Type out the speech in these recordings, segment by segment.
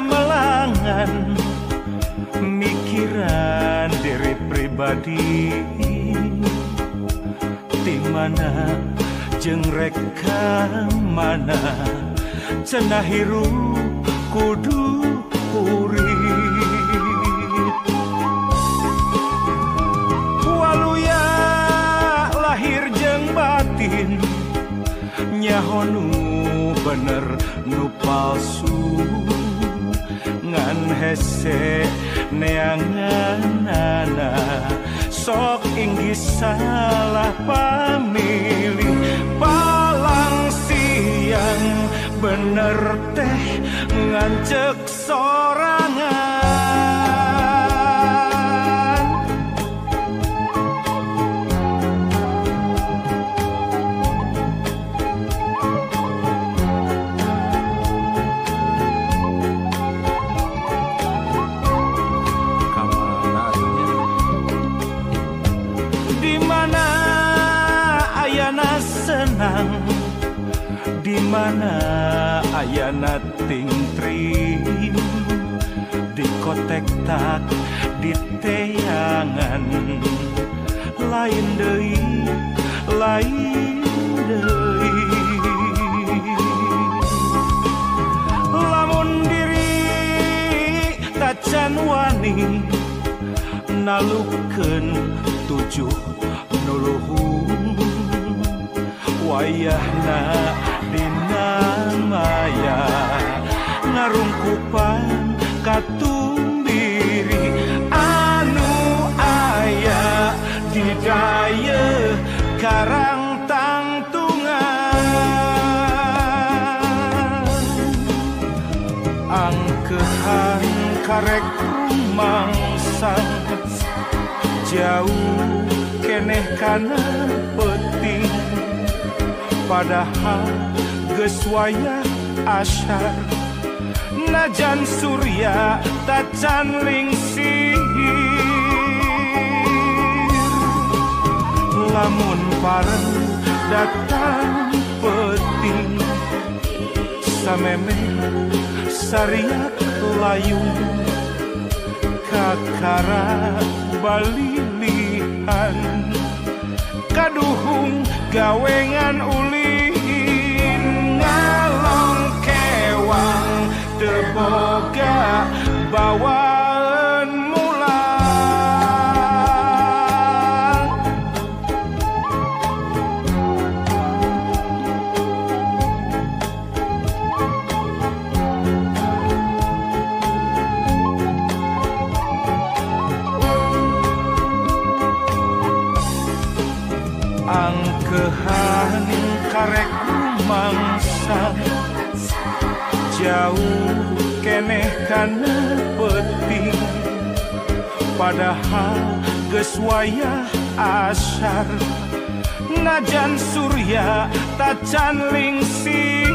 cemelangan mikiran diri pribadi di mana jeung reka mana cenah hirup kudu urip waluya lahir jeung batin nyaho nu bener nu palsu ngan hese neanganana sok inggih salah pamilih palang siang bener teh ngancek sorangan di mana ayana tingtring di kotek tak di teangan lain deui lamun diri tacan wani nalukeun tujuh nuluhung wayahna dina maya ngarungkupan katumbiri anu aya di daya karang tangtungan angkehan karek rumangsang jauh keneh kana penting padahal geus wayah asyar najan surya tacan lingsir lamun pareng datang penting sameme sariak layung kakara balilihan kaduhung gawengan ulin ngalong kewang teboga bawaan mulang angkehan karek mangsa jauh keneh kana penting padahal geus wayah asyar najan surya tacan lingsir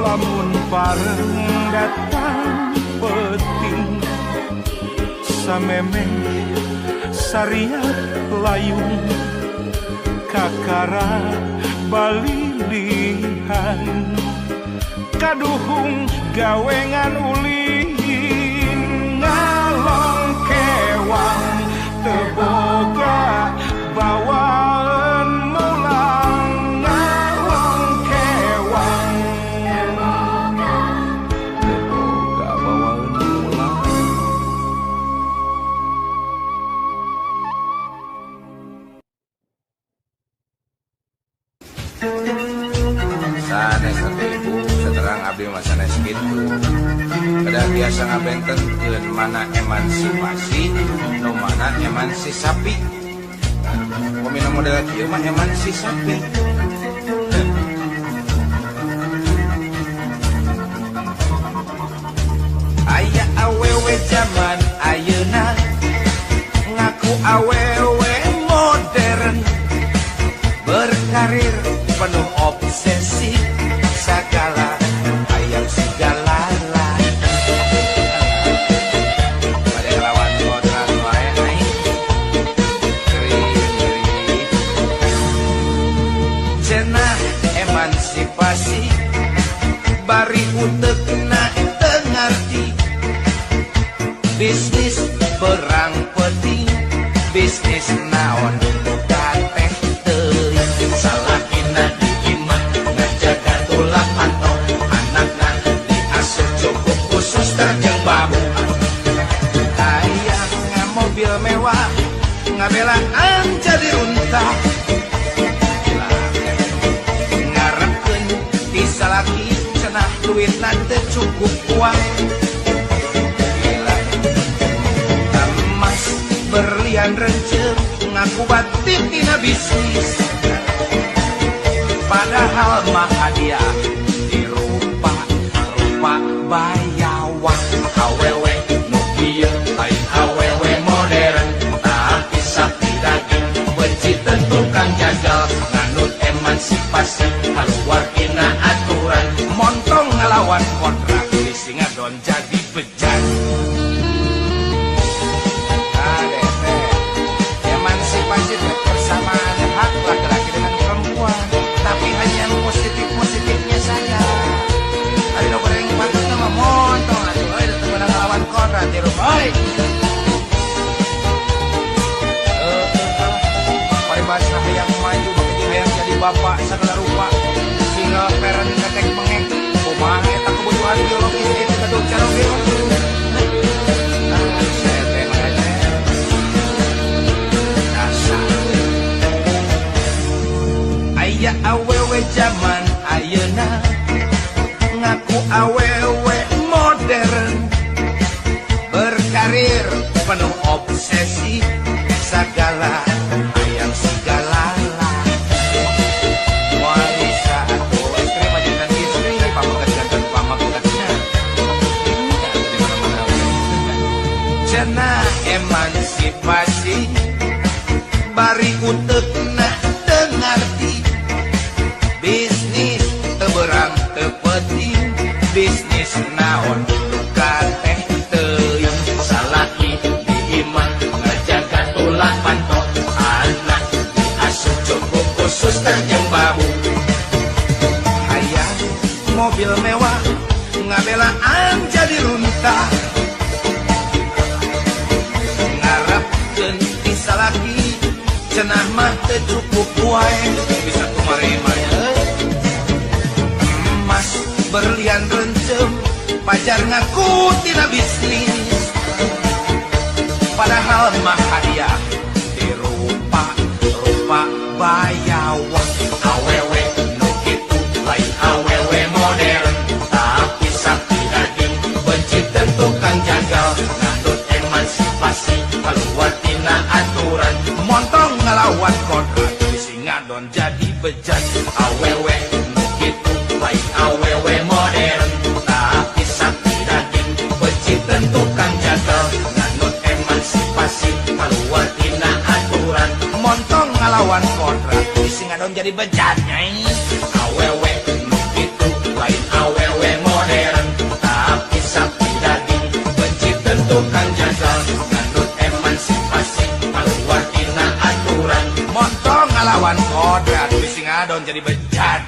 lamun pareng datang penting sameme sariak layung kakara balilihan kaduhung gawengan ulin ngalong kewang teboga bawaan mulang ngalong kewang teboga bawaan mulang sanes ibu seterang abdi masanes gitu kada biasa ngabentenkeun mana emansipasi nu mana emansisasi pemina model kieu mah emansisasi aya awewe zaman ayeuna ngaku awewe modern berkarir penuh obsesi segala ayam segala pada lawan modal wae naik cenah emansipasi bari utekna tengarti bisnis perang penting bisnis naon kateh teuing salakina diimah ngajaga tulang pantau anakna diasuh cukup khusus terjang babu hayang mobil mewah ngabelaan jadi unta ngarepkeun ti salaki cenah duitna teu cukup uang emas berlian renceng ngaku batin tina bisnis padahal mah hadiah dirupa rupa bayawah awewe nu kieu lain awewe modern tapi sapi daging benci tentukan jagal nganut emansipasi keluar tina aturan montong ngelawan kontrak di Singadon jadi bejat emansipasi persamaan hak laki-laki dengan perempuan tapi hanya yang positif-positifnya saja ada no goreng patut nama montong atuh euy datang pada ngelawan kontrak di rumah paribasa hayang maju bakti hayang jadi bapak segala rupa sehingga parent tetek mengeng kumaha eta kebutuhan biologis itu kedua cara biologis aya awewe zaman ayeuna ngaku awewe modern berkarir penuh obsesi segala ayam segala wanita atau istri majikan istri pamagat dan pamagatnya cenah emansipasi bari utekna tengarti bisnis teberang tepeting bisnis naon kateh teuing salaki diimah ngajaga tulang pantok anak diasuh cukup khusus terjang babu hayang mobil mewah ngabelaan jadi runtah ngarepkeun ti salaki cenah mah teu cukup wae bisa kumaha emas berlian rencem pajar ngaku tina bisnis padahal mah hadiah dirupa rupa bayawah awewe nu kitu lain awewe modern tapi sakti daging benci tentukan jagal ngandut emansipasi keluar tina aturan montong ngelawan kontrak di Singadon jadi bejat awewe nu kitu lain awewe modern tapi sakti daging benci tentukan jagal ngandut emansipasi keluar tina aturan montong ngelawan kontrak di Singadon jadi bejat nyai awewe nu kitu lain awewe modern tapi sakti daging benci tentukan jagal ngandut emansipasi keluar tina aturan montong ngelawan kontrak di Singadon jadi bejat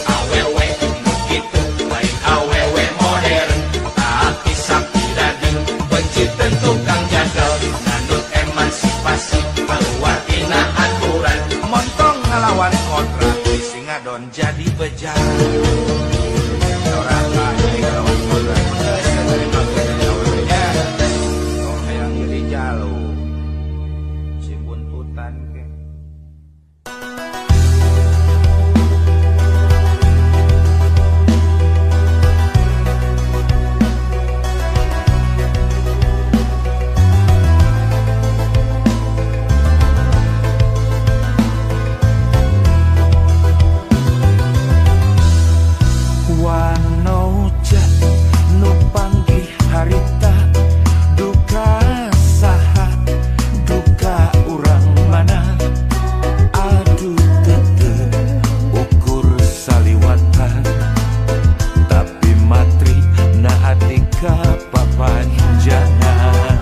awewe nu kitu lain awewe modern tapi sakti daging benci tentukan jagal ngandut emansipasi keluar tina aturan montong ngelawan kontrak di Singadon jadi bejat orang lain ngelawan kontrak dari makin dari awalnya oh hayang jadi jalo si buntutan ke wanoja nu panggih harita duka saha duka urang mana aduh tete ukur saliwatan tapi matri na atika papanjangan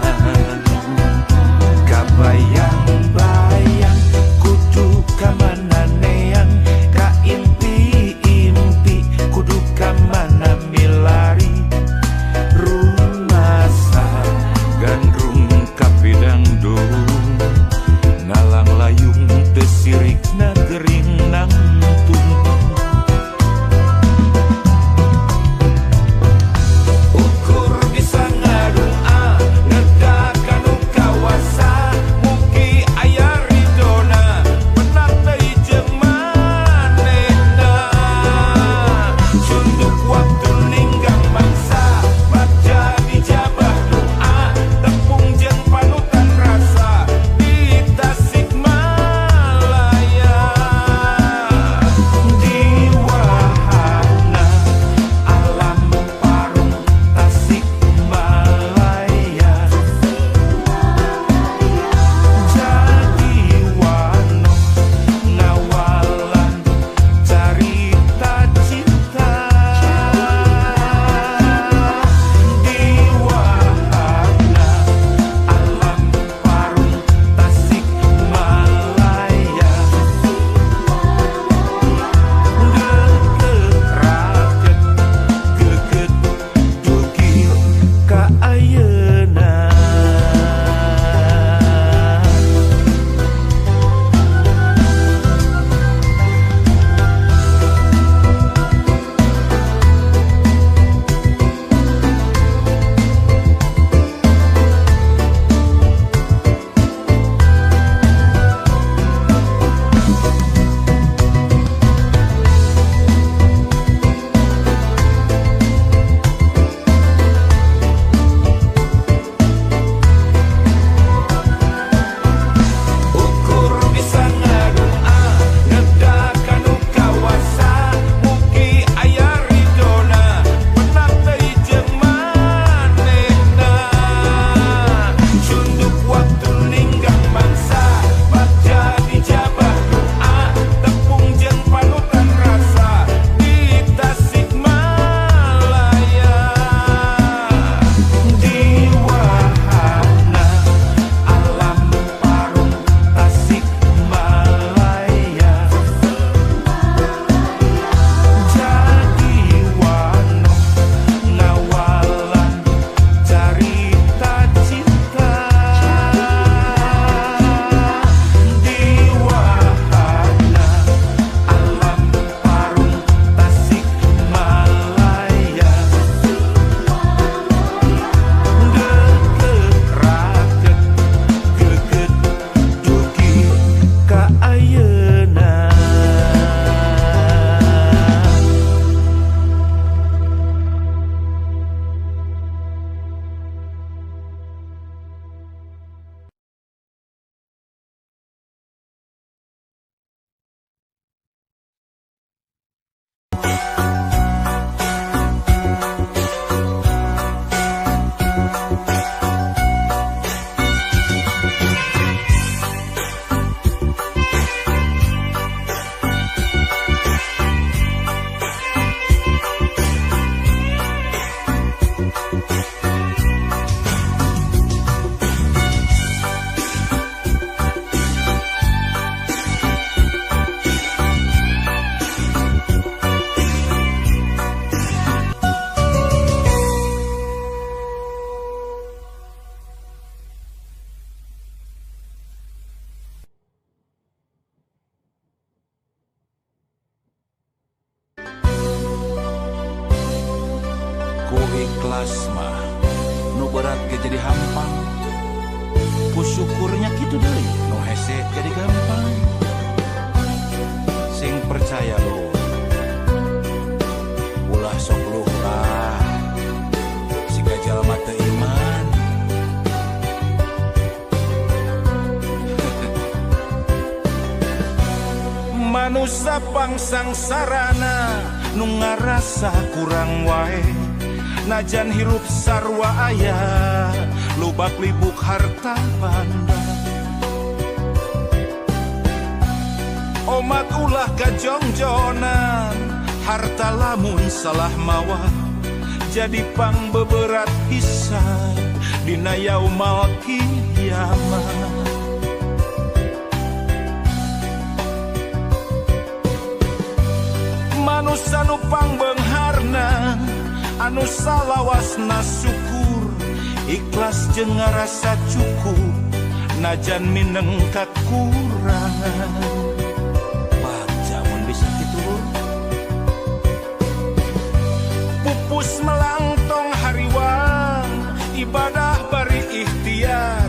kabayang-bayang kudu kamana neang ka impi-impi kudu kamana ikhlas mah nu berat ge jadi hampang, ku syukurnya kitu deui nu hese jadi gampang. Sing percaya lo ulah sok luh lah siga jalma teu iman. Manusia pangsangsarana nu ngarasa kurang wae, najan hirup sarwa aya lubak libuk harta banda. Omat ulah kajongjonan harta lamun salah mawa jadi pangbeberat hisab dina yaumal kiamat. Manusia nu pangbeungharna anu salawasna syukur ikhlas jeung ngarasa cukup najan mineng kakurangan. Baca mun bisa kitu pupus melangtong hariwang ibadah bari ikhtiar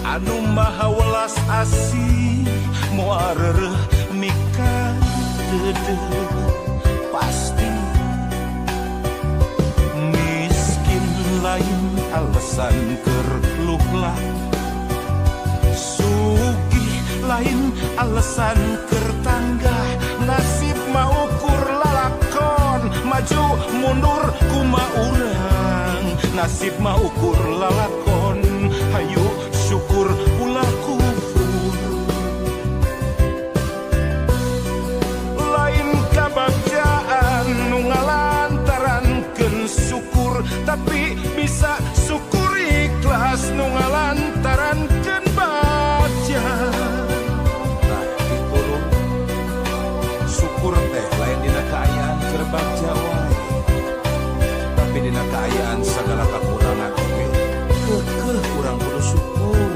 anu maha welas asih moal reureuh mika deudeuh pasti. Miskin lain alasan keur luhlah, sugih lain alasan keur tanggah. Nasib mah ukur lalakon maju mundur kumaha urang. Nasib mah ukur lalakon hayu syukur ulah kufur. Lain kabagjaan nu ngalantarankeun syukur, tapi bisa syukur ikhlas nu ngalantarankeun bagja. Nah kitu lu syukur teh lain dina kaayaan keur bagja wae, tapi dina kaayaan sagala kakurangan oge keukeuh urang kudu syukur.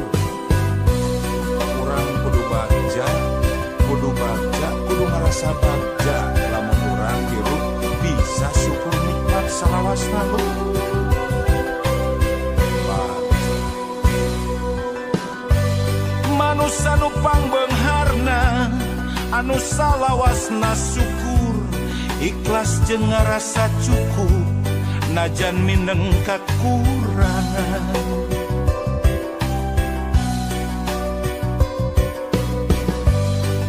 Urang kudu bagja, kudu ngarasa bagja. Lamun urang hirup bisa syukur nikmat salawasna lu. Manusia nu pangbeungharna anu salawasna syukur ikhlas jeung ngarasa cukup najan mineng kakurangan.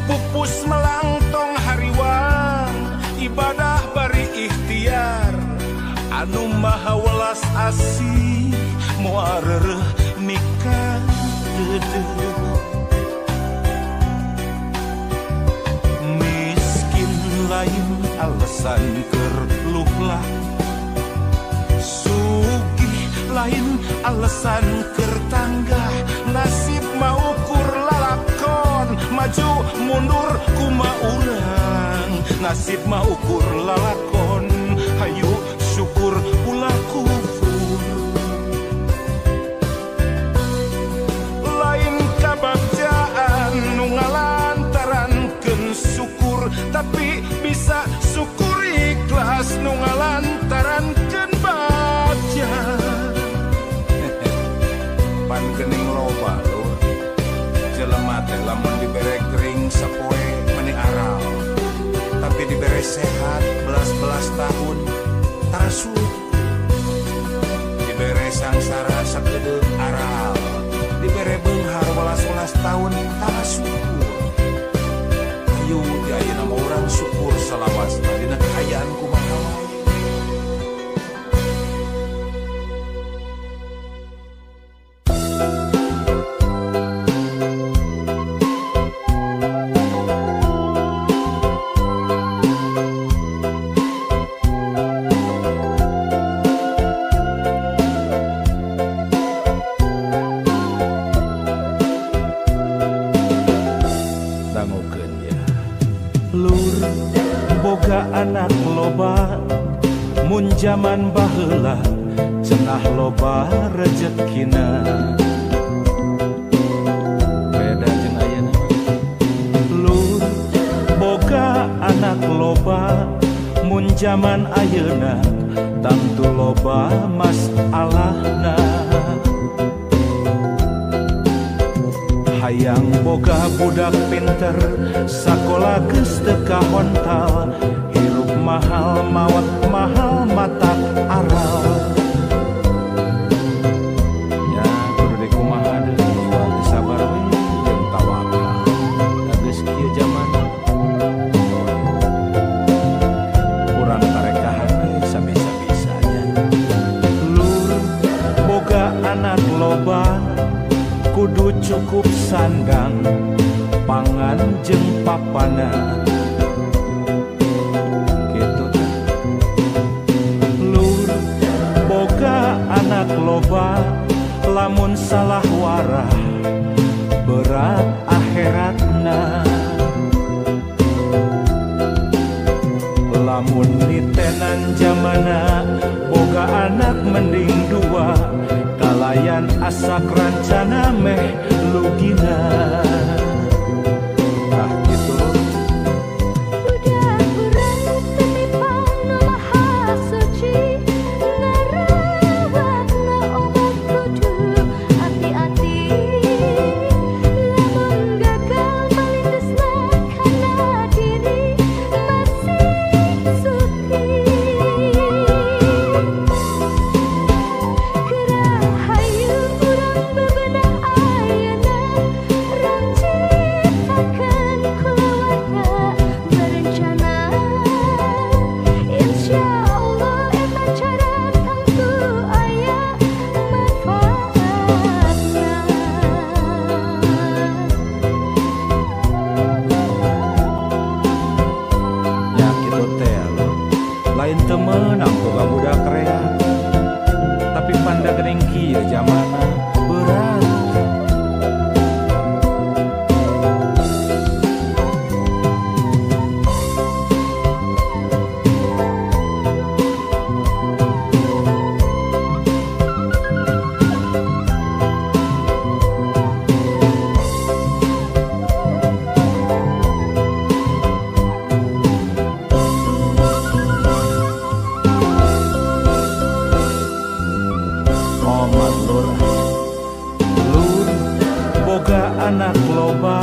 Pupus melangtong hariwang ibadah bari ikhtiar anu maha welas asih moal reureuh mika deudeuh. Miskin lain alasan keur luhlah, sugih lain alasan keur tanggah. Nasib mah ukur lalakon maju mundur kumaha urang. Nasib mah ukur lalakon hayu syukur ulah kufur. Lain kabagjaan nu ngalantarankeun syukur, tapi bisa syukur ikhlas nu ngalantarankeun bagja. Pan geuning loba lu jelema teh lamun dibere gering sapoe meni aral, tapi dibere sehat belas-belas tahun tarasuh. Dibere sangsara sakedeuk aral, dibere beunghar welas-welas tahun tarasuh. Ayo ayeuna mah urang syukur salawasna dina kaayaan kumaha wae. Boga anak loba mun jaman baheula cenah loba rezekina. Beda jeung ayeuna. Lur boga anak loba mun jaman ayeuna tangtu loba masalahna. Hayang boga budak pinter, sakola geus teu kahontal, hirup mahal maot mahal matak aral. Ya kudu deui kumaha deui, teu sabar we jeung tawakal. Da geus kieu zaman. Urang tarekahan we sabisa-bisanya. Lur boga anak loba, kudu cukup sandang, pangan jeung papana. Gitu teh. Lur boga anak loba, lamun salah warah berat akhiratna. Lamun nitenan zamana boga anak mending dua, kalayan asak rancana meh lugina. Nah gitu. Budak urang titipang nu maha suci, ngarawatna obat kudu hati-hati. Lamun gagal malindusna kana diri masih suci. Kerahayu urang bebenah ayeuna, rancitakeun keluarga berencana. Insyaallah eta cara tangtu aya manfaatna. Ya kitu teh lo. Lain teu meunang boga budak rea, tapi panda geuning kieu zamana berat. Omat lur, lur boga anak loba,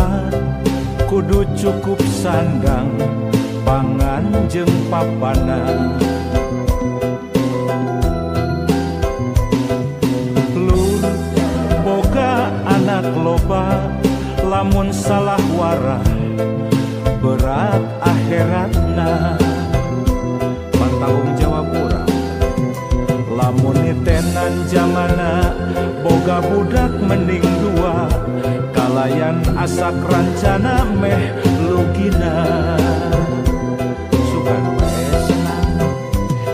kudu cukup sandang, pangan jeung papana. Lur boga anak loba, lamun salah warah berat akhiratna. Mantanggung jawab urang. Lamun nitenan zamana boga budak mending dua, kalayan asak rancana meh lugina. Sugan we senang.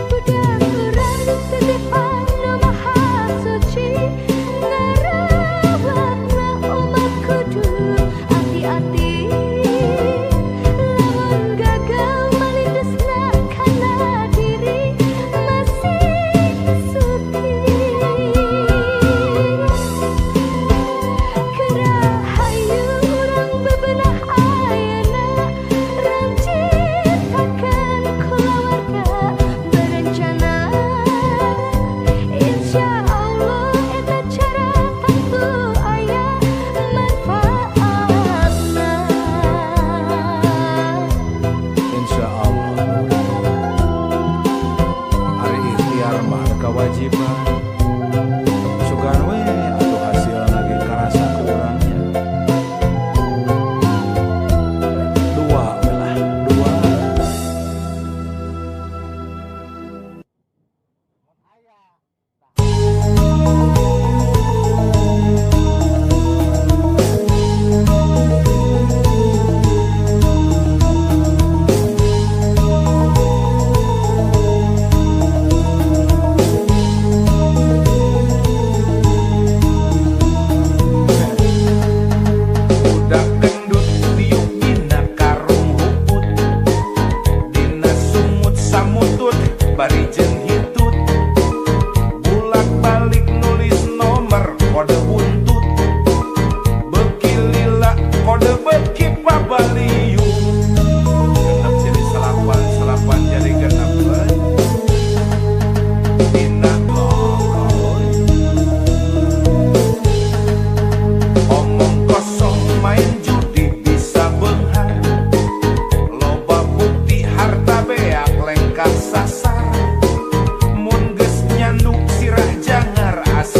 Budak urang titipang nu maha suci, ngarawatna umat kudu hati-hati. Lamun gagal malindusna kana diri masih suci. Kerahayu urang bebenah ayeuna, rancitakeun keluarga berencana. Insyaallah eta cara tangtu aya manfaatna. Insyaallah. Ari ikhtiar mah kewajiban. Sugan we atuh hasilna ge karasa ku urangnya. Dua we lah, dua.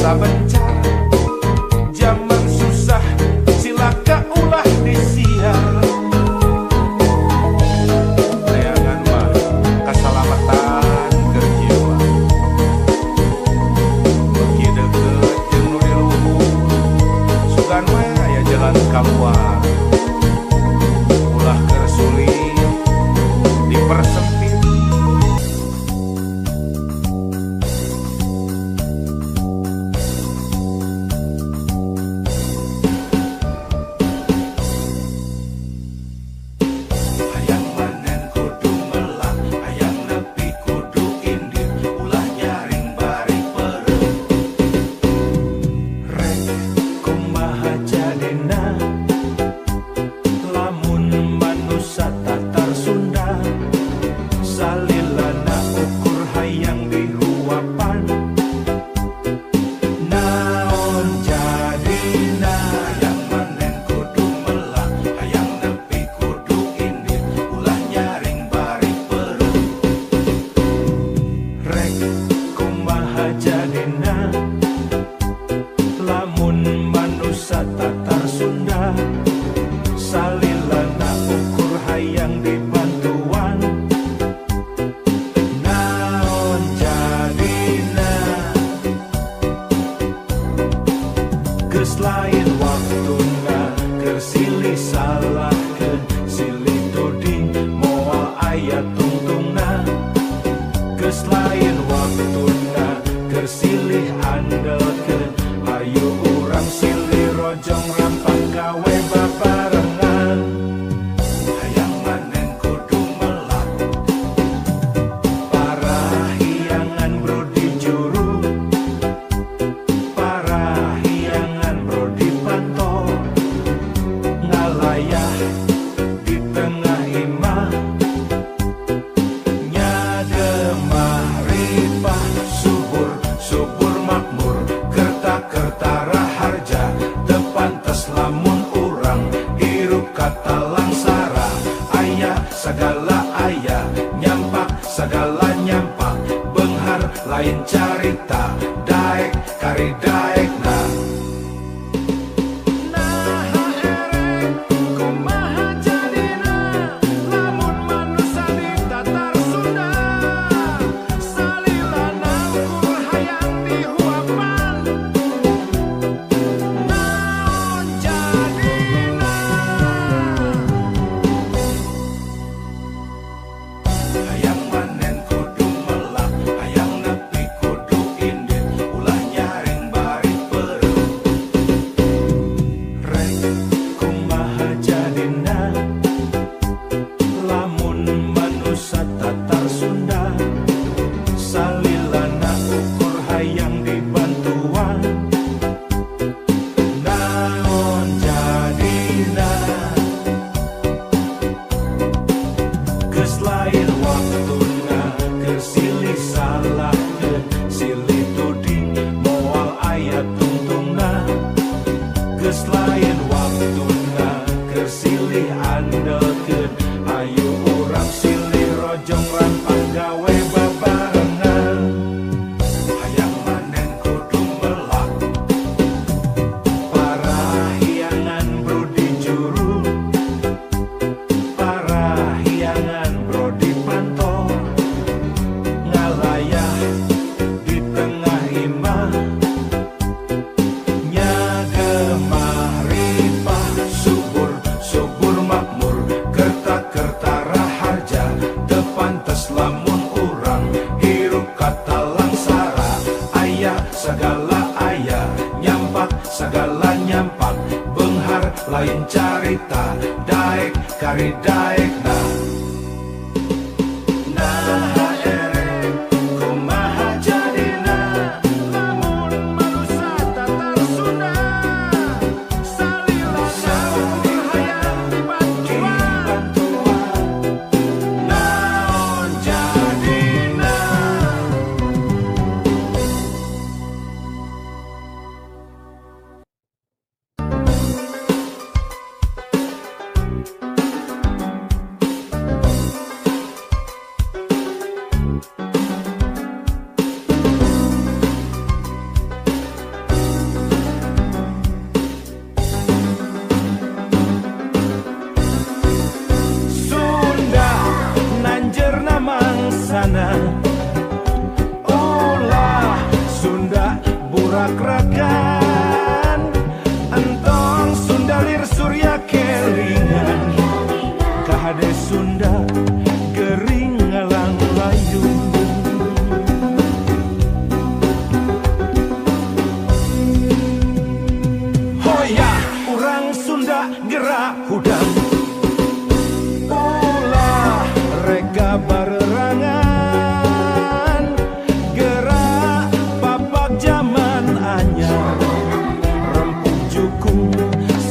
sabencar zaman susah silaka ulah disiar neangan mah kasalamatan keur jiwa beuki deukeut jeung nu di luhur sugan we aya jalan kaluar ulah keur sulit dipersempit. Hayang manen kudu melang, hayang nepi kudu indir, ulah nyaring bari pereuh. Rek kumaha jadina, lamun manusia Tatar Sunda, salilana ukur hayang dihuapan. Naon jadina, hayang manen kudu melang, hayang nepi kudu indir, ulah nyaring bari pereuh. Rek kumaha jadina, lamun manusia Tatar Sunda, salilana ukur hayang dibantuan. Naon jadina, geus lain waktuna keur silih salahkeun, silih tuding moal aya tungtungna. Geus lain waktuna keur silih andelkeun, ayo urang silih rojong rampang gawe babarengan. Hayang manen kudu melang, parahiangan brodi juru, parahiangan brodi panto, ngalayah di tengah imah, nyademah ripah subur subur makmur, kerta-kerta raharja, teu pantes lamun urang hirup kata langsara. Aya sagala aya, nyampak sagala nyampak, beunghar lain carita, daek kari daekna. Naha erek kumaha jadina, lamun manusia di Tatar Sunda, salilana ukur hayang dihuapan. Naon jadina, hayang manen kudu melang, hayang nepi kudu indir, ulah nyaring bari pereuh. Rek kumaha jadina, lamun manusia Tatar Sunda, salilana ukur hayang dibantuan. Naon jadina, geus lain waktuna keur silih salahkeun, silih tuding moal aya tungtungna. Geus lain waktuna keur silih andelkeun, ayo urang silih rojong rampang gawe babarengan. Hayang manen kudu melang, parahiangan brodi juru, parahiangan brodi panto, ngalayah di tengah imah, nyademah ripah subur subur makmur, kerta-kerta raharja, teu pantes lamun urang hirup kata langsara. Aya sagala aya, nyampak sagala nyampak, beunghar lain carita, daek kari daekna. Naha erek kumaha jadina, lamun manusia Tatar Sunda, salilana ukur hayang dibantuan. Naon jadina. rakan entong sundalir surya kelingan kahade Sunda gering ngalang layu hoya urang Sunda gerak hudang ulah rega barerangan gerak papak zaman anyar rempuk jukung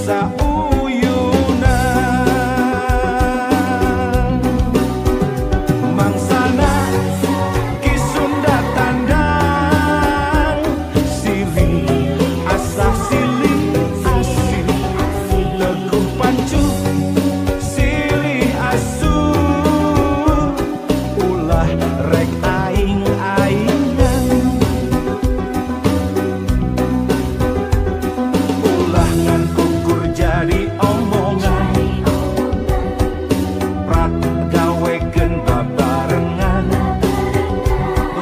sauyunan mangsana ki Sunda tandang silih asah silih asih teguh pancu silih asu ulah rek aing-aingan ulah ngan kukur jadi omongan prak gawekeun babarengan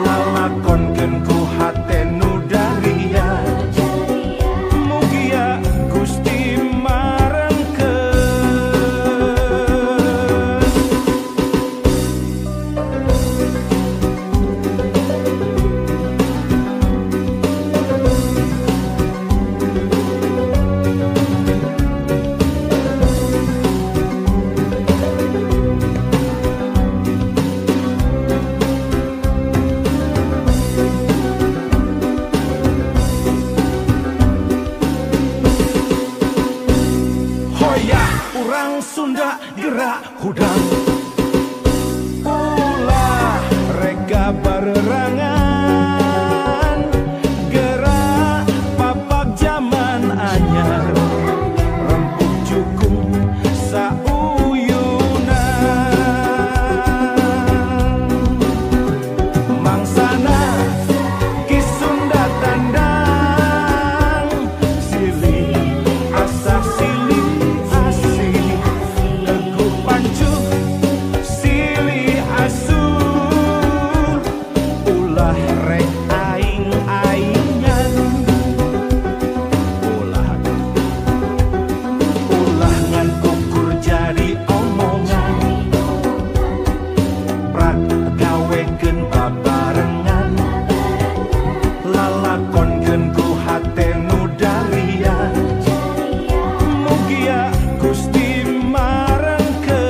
lalakonkeun ku hate nu daria mugia Gusti marengkeun hoya urang Sunda gerak hudang ulah rega barerangan gerak papak zaman anyar rempuk jukung sauyunan mangsana ki Sunda tandang silih asah silih asih teguh pancu silih asu ulah rek aing-aingan ulah ngan kukur jadi omongan prak gawekeun babarengan lalakonkeun ku hate nu daria mugia Gusti marengkeun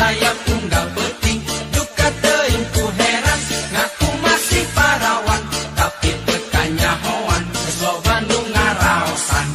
layar tunggal penting duka teuing ku heran ngaku masih parawan tapi tekannya hoan geus loba nu ngaraosan.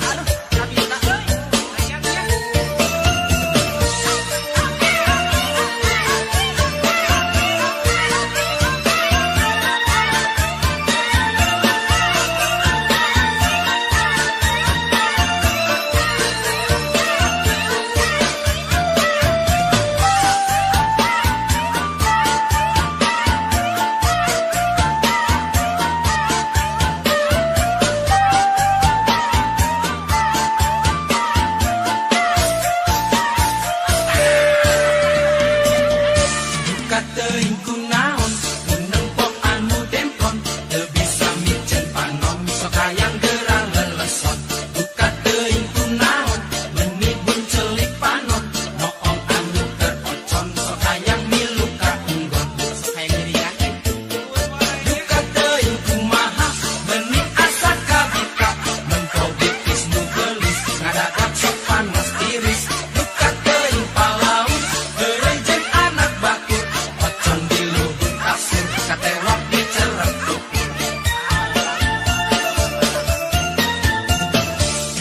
Duka teuing kunaon mun nempok anu demplon teu bisa miceun panon sok hayang geura leleson. Duka teuing kunaon meuni buncelik panon moong anu terocon sok hayang milu ka unggon sok hayang dirian. Duka teuing kumaha meuni asa kabika mentobik geus nu geulis ngadadak sok panas tiris. Duka teuing palaun heureung jeung anak batur ocon di luhur kasur katewak di ceretuk.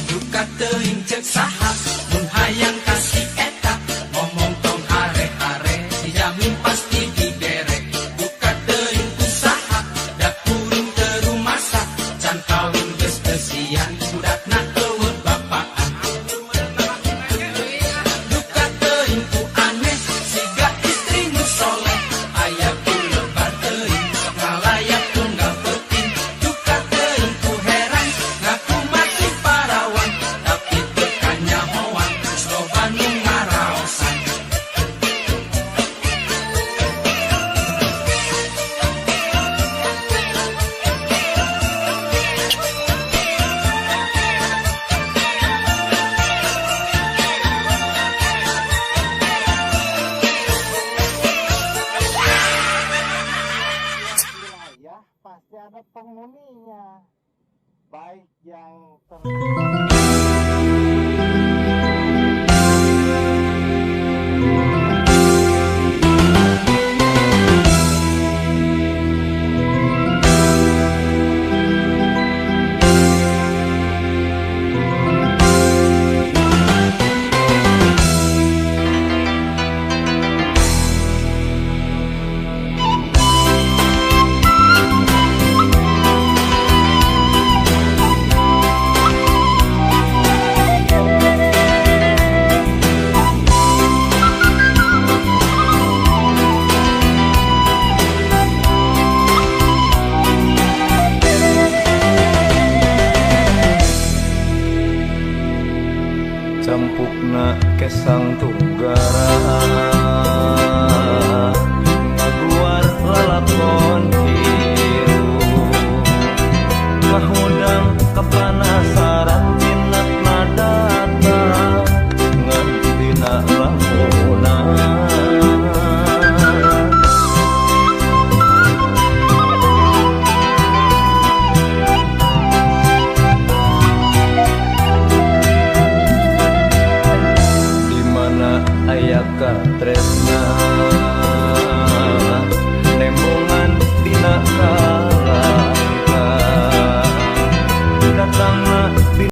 Duka teuing ceuk saha mun hayang kasih eta ngomong tong hare-hare dijamin pasti dibere. Duka teuing kusaha da kuring teu rumasak can kawin geus teu sian budakna eueuh bapaan. Duka teuing ku aneh siga istri nu soleh aya ku lebar teuing sok ngalayak tunggal penting. Duka teuing ku heran ngaku masih parawan tapi tekannya hoan geus loba nu ngaraosan. wilayah pasti ada penghuninya, baik yang campukna kesang tunggara